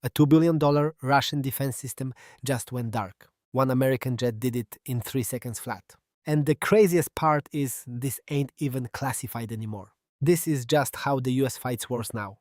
A $2 billion Russian defense system just went dark. One American jet did it in 3 seconds flat. And the craziest part is this ain't even classified anymore. This is just how the US fights wars now.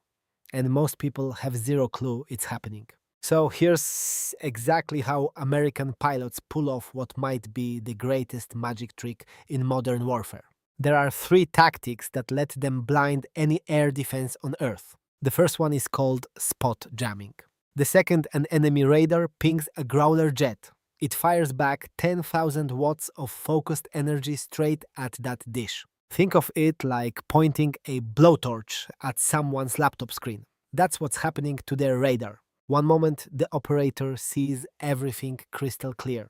And most people have zero clue it's happening. So here's exactly how American pilots pull off what might be the greatest magic trick in modern warfare. There are 3 tactics that let them blind any air defense on Earth. The first one is called spot jamming. The second, an enemy radar pings a Growler jet. It fires back 10,000 watts of focused energy straight at that dish. Think of it like pointing a blowtorch at someone's laptop screen. That's what's happening to their radar. One moment, the operator sees everything crystal clear.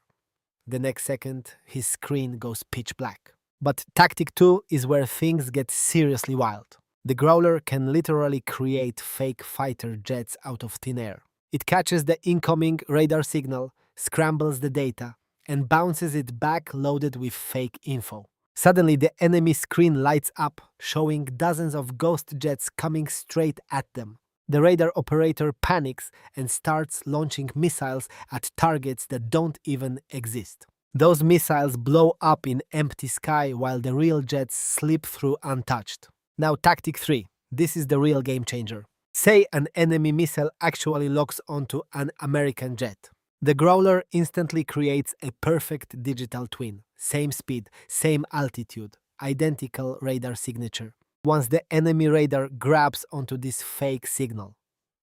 The next second, his screen goes pitch black. But tactic 2 is where things get seriously wild. The Growler can literally create fake fighter jets out of thin air. It catches the incoming radar signal, scrambles the data, and bounces it back loaded with fake info. Suddenly, the enemy screen lights up, showing dozens of ghost jets coming straight at them. The radar operator panics and starts launching missiles at targets that don't even exist. Those missiles blow up in empty sky while the real jets slip through untouched. Now, tactic 3. This is the real game changer. Say an enemy missile actually locks onto an American jet. The Growler instantly creates a perfect digital twin. Same speed, same altitude, identical radar signature. Once the enemy radar grabs onto this fake signal,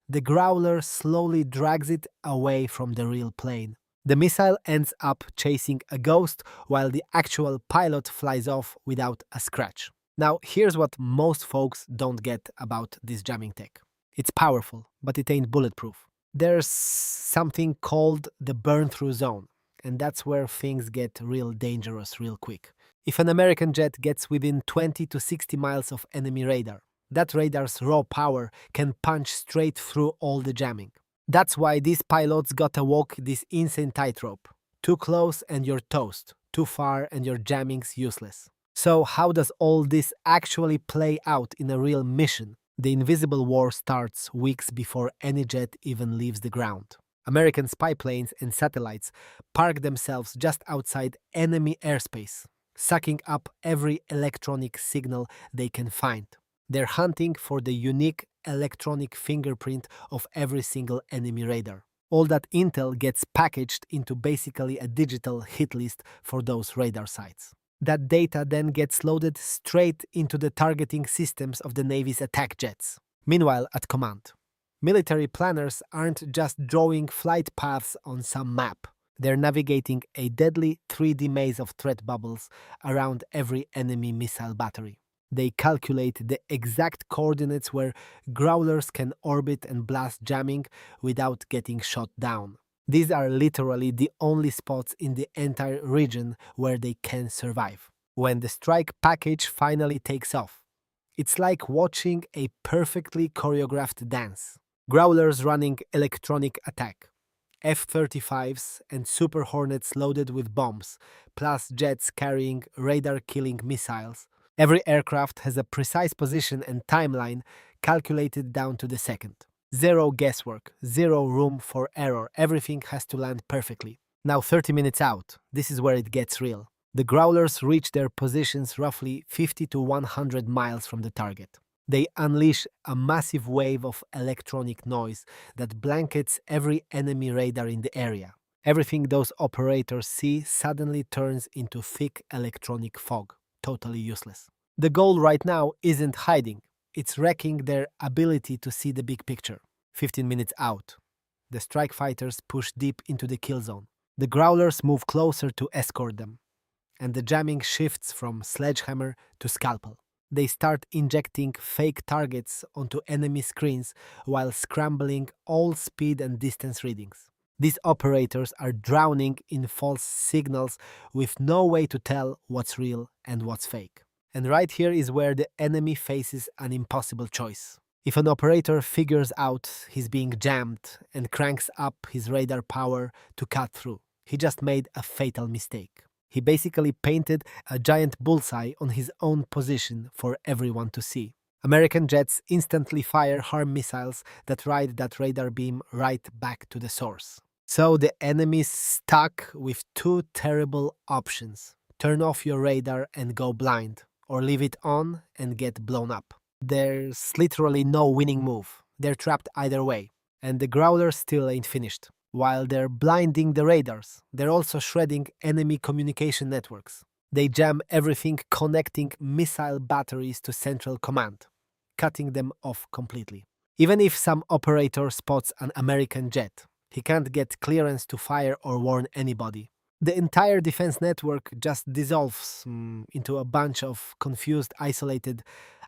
the Growler slowly drags it away from the real plane. The missile ends up chasing a ghost while the actual pilot flies off without a scratch. Now, here's what most folks don't get about this jamming tech. It's powerful, but it ain't bulletproof. There's something called the burn-through zone, and that's where things get real dangerous real quick. If an American jet gets within 20 to 60 miles of enemy radar, that radar's raw power can punch straight through all the jamming. That's why these pilots gotta walk this insane tightrope. Too close and you're toast. Too far and your jamming's useless. So how does all this actually play out in a real mission? The invisible war starts weeks before any jet even leaves the ground. American spy planes and satellites park themselves just outside enemy airspace, sucking up every electronic signal they can find. They're hunting for the unique electronic fingerprint of every single enemy radar. All that intel gets packaged into basically a digital hit list for those radar sites. That data then gets loaded straight into the targeting systems of the Navy's attack jets. Meanwhile, at command, military planners aren't just drawing flight paths on some map. They're navigating a deadly 3D maze of threat bubbles around every enemy missile battery. They calculate the exact coordinates where Growlers can orbit and blast jamming without getting shot down. These are literally the only spots in the entire region where they can survive. When the strike package finally takes off, it's like watching a perfectly choreographed dance. Growlers running electronic attack, F-35s and Super Hornets loaded with bombs, plus jets carrying radar-killing missiles. Every aircraft has a precise position and timeline calculated down to the second. Zero guesswork, zero room for error, everything has to land perfectly. Now 30 minutes out, this is where it gets real. The Growlers reach their positions roughly 50 to 100 miles from the target. They unleash a massive wave of electronic noise that blankets every enemy radar in the area. Everything those operators see suddenly turns into thick electronic fog, totally useless. The goal right now isn't hiding. It's wrecking their ability to see the big picture. 15 minutes out, the strike fighters push deep into the kill zone. The Growlers move closer to escort them, and the jamming shifts from sledgehammer to scalpel. They start injecting fake targets onto enemy screens while scrambling all speed and distance readings. These operators are drowning in false signals with no way to tell what's real and what's fake. And right here is where the enemy faces an impossible choice. If an operator figures out he's being jammed and cranks up his radar power to cut through, he just made a fatal mistake. He basically painted a giant bullseye on his own position for everyone to see. American jets instantly fire harm missiles that ride that radar beam right back to the source. So the enemy's stuck with two terrible options: turn off your radar and go blind, or leave it on and get blown up. There's literally no winning move. They're trapped either way. And the Growler still ain't finished. While they're blinding the radars, they're also shredding enemy communication networks. They jam everything connecting missile batteries to Central Command, cutting them off completely. Even if some operator spots an American jet, he can't get clearance to fire or warn anybody. The entire defense network just dissolves into a bunch of confused, isolated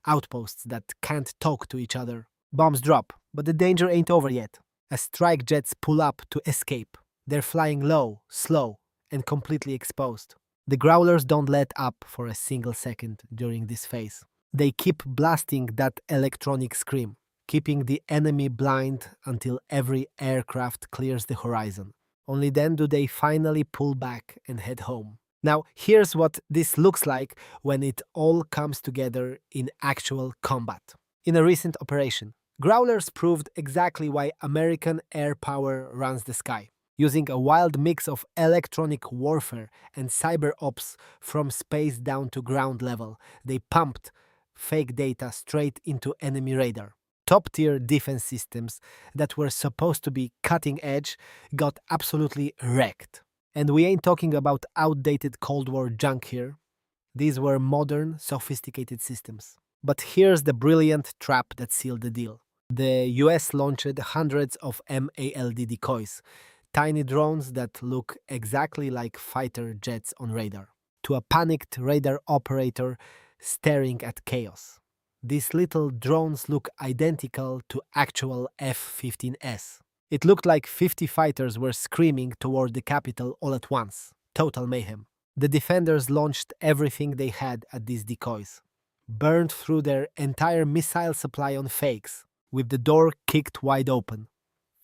outposts that can't talk to each other. Bombs drop, but the danger ain't over yet. As strike jets pull up to escape, they're flying low, slow, and completely exposed. The Growlers don't let up for a single second during this phase. They keep blasting that electronic scream, keeping the enemy blind until every aircraft clears the horizon. Only then do they finally pull back and head home. Now, here's what this looks like when it all comes together in actual combat. In a recent operation, Growlers proved exactly why American air power runs the sky. Using a wild mix of electronic warfare and cyber ops from space down to ground level, they pumped fake data straight into enemy radar. Top-tier defense systems that were supposed to be cutting edge got absolutely wrecked. And we ain't talking about outdated Cold War junk here. These were modern, sophisticated systems. But here's the brilliant trap that sealed the deal. The US launched hundreds of MALD decoys, tiny drones that look exactly like fighter jets on radar, to a panicked radar operator staring at chaos. These little drones look identical to actual F-15s. It looked like 50 fighters were screaming toward the capital all at once. Total mayhem. The defenders launched everything they had at these decoys, burned through their entire missile supply on fakes, with the door kicked wide open.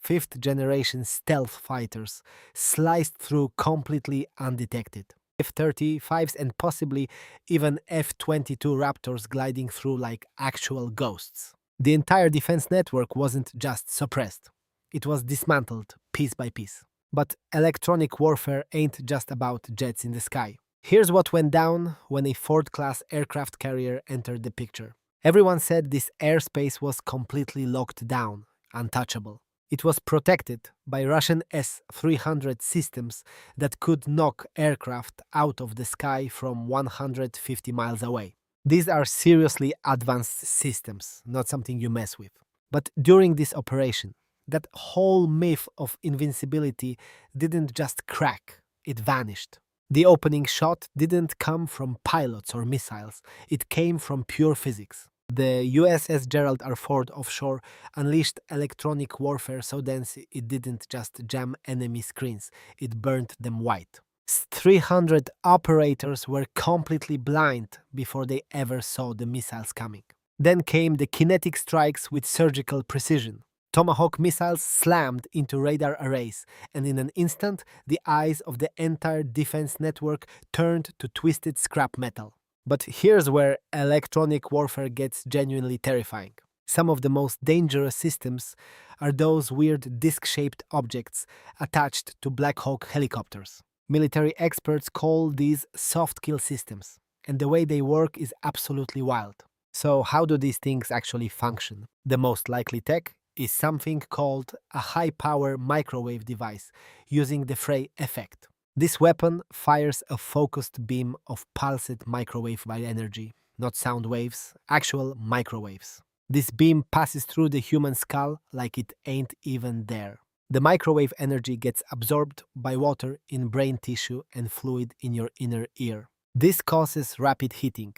Fifth-generation stealth fighters sliced through completely undetected. F-35s and possibly even F-22 Raptors gliding through like actual ghosts. The entire defense network wasn't just suppressed. It was dismantled piece by piece. But electronic warfare ain't just about jets in the sky. Here's what went down when a Ford-class aircraft carrier entered the picture. Everyone said this airspace was completely locked down, untouchable. It was protected by Russian S-300 systems that could knock aircraft out of the sky from 150 miles away. These are seriously advanced systems, not something you mess with. But during this operation, that whole myth of invincibility didn't just crack, it vanished. The opening shot didn't come from pilots or missiles, it came from pure physics. The USS Gerald R offshore unleashed electronic warfare so dense it didn't just jam enemy screens, it burned them white. 300 operators were completely blind before they ever saw the missiles coming. Then came the kinetic strikes with surgical precision. Tomahawk missiles slammed into radar arrays, and in an instant, the eyes of the entire defense network turned to twisted scrap metal. But here's where electronic warfare gets genuinely terrifying. Some of the most dangerous systems are those weird disc-shaped objects attached to Blackhawk helicopters. Military experts call these soft kill systems, and the way they work is absolutely wild. So how do these things actually function? The most likely tech is something called a high-power microwave device using the Frey effect. This weapon fires a focused beam of pulsed microwave energy, not sound waves, actual microwaves. This beam passes through the human skull like it ain't even there. The microwave energy gets absorbed by water in brain tissue and fluid in your inner ear. This causes rapid heating,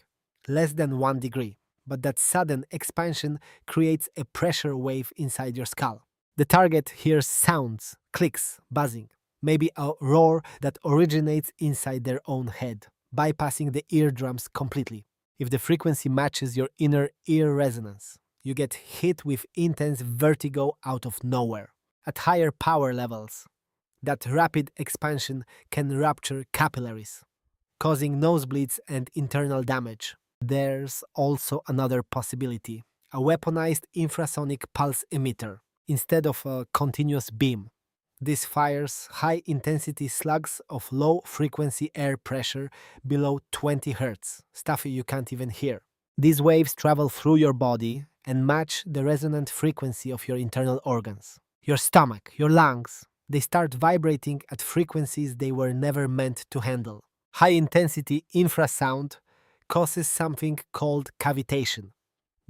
less than 1 degree, but that sudden expansion creates a pressure wave inside your skull. The target hears sounds, clicks, buzzing, maybe a roar that originates inside their own head, bypassing the eardrums completely. If the frequency matches your inner ear resonance, you get hit with intense vertigo out of nowhere. At higher power levels, that rapid expansion can rupture capillaries, causing nosebleeds and internal damage. There's also another possibility: a weaponized infrasonic pulse emitter instead of a continuous beam. This fires high intensity slugs of low frequency air pressure below 20 Hz, stuff you can't even hear. These waves travel through your body and match the resonant frequency of your internal organs. Your stomach, your lungs, they start vibrating at frequencies they were never meant to handle. High intensity infrasound causes something called cavitation,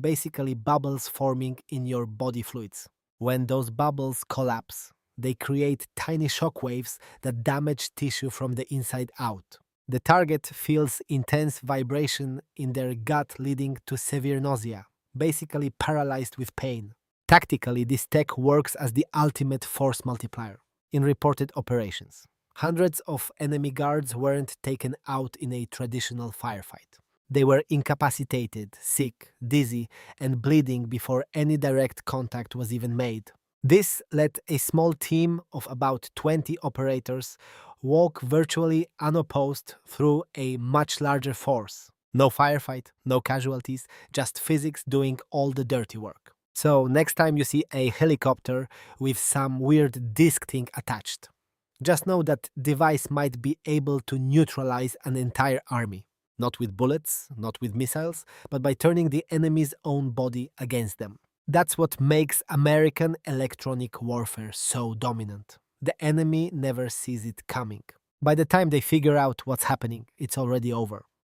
basically bubbles forming in your body fluids. When those bubbles collapse, they create tiny shock waves that damage tissue from the inside out. The target feels intense vibration in their gut, leading to severe nausea, basically paralyzed with pain. Tactically, this tech works as the ultimate force multiplier. In reported operations, hundreds of enemy guards weren't taken out in a traditional firefight. They were incapacitated, sick, dizzy, and bleeding before any direct contact was even made. This let a small team of about 20 operators walk virtually unopposed through a much larger force. No firefight, no casualties, just physics doing all the dirty work. So, next time you see a helicopter with some weird disc thing attached, just know that device might be able to neutralize an entire army. Not with bullets, not with missiles, but by turning the enemy's own body against them. That's what makes American electronic warfare so dominant. The enemy never sees it coming. By the time they figure out what's happening, it's already over.